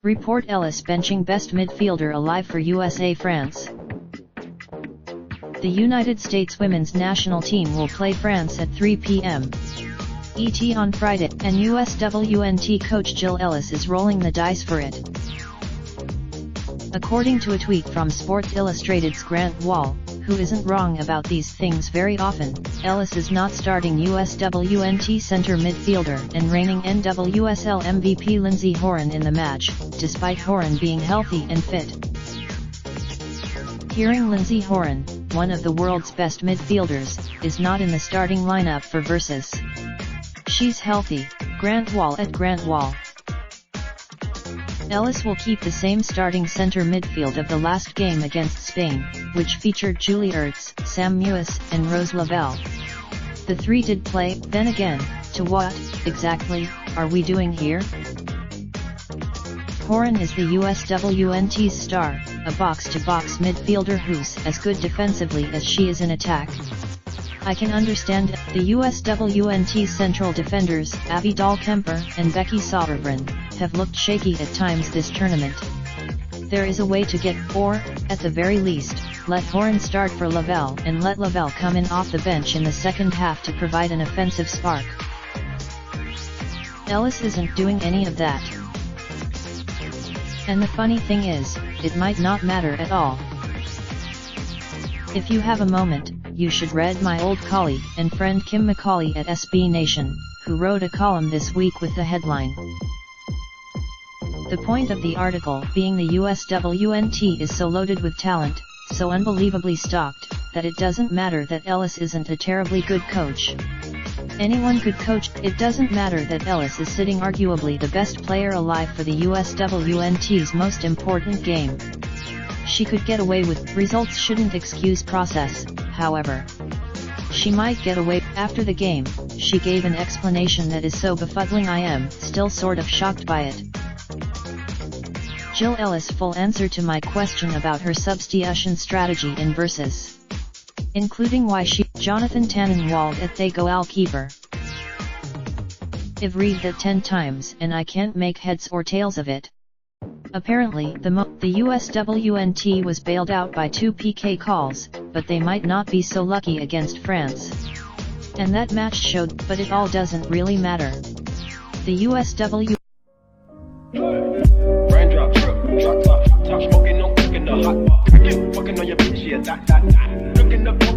Report Ellis benching best midfielder alive for USA-France. The United States women's national team will play France at 3 p.m. ET on Friday, and USWNT coach Jill Ellis is rolling the dice for it. According to a tweet from Sports Illustrated's Grant Wall, who isn't wrong about these things very often, Ellis is not starting USWNT center midfielder and reigning NWSL MVP Lindsey Horan in the match, despite Horan being healthy and fit. Hearing Lindsey Horan, one of the world's best midfielders, is not in the starting lineup for Versus. She's healthy, Grant Wall at Grant Wall. Ellis will keep the same starting center midfield of the last game against Spain, which featured Julie Ertz, Sam Mewis, and Rose Lavelle. The three did play, then again, to what, exactly, are we doing here? Horan is the USWNT's star, a box-to-box midfielder who's as good defensively as she is in attack. I can understand the USWNT's central defenders, Abby Dahl-Kemper and Becky Sauerbrunn, have looked shaky at times this tournament. There is a way to get, or, at the very least, let Horan start for Lavelle and let Lavelle come in off the bench in the second half to provide an offensive spark. Ellis isn't doing any of that. And the funny thing is, it might not matter at all. If you have a moment, you should read my old colleague and friend Kim McCauley at SB Nation, who wrote a column this week with the headline. The point of the article being the USWNT is so loaded with talent, so unbelievably stocked, that it doesn't matter that Ellis isn't a terribly good coach. Anyone could coach. It doesn't matter that Ellis is sitting arguably the best player alive for the USWNT's most important game. She could get away with. Results shouldn't excuse process, however. She might get away. After the game, she gave an explanation that is so befuddling I am still sort of shocked by it. Jill Ellis' full answer to my question about her substitution strategy in Versus, including why she, Jonathan Tannenwald at They Go Al Keeper. I've read that 10 times and I can't make heads or tails of it. Apparently the USWNT was bailed out by 2 PK calls, but they might not be so lucky against France. And that match showed, but it all doesn't really matter. The USW Raindrop, truck top, smoking, no cooking the hot pot. I keep fucking on your bitch, yeah, that. Looking up.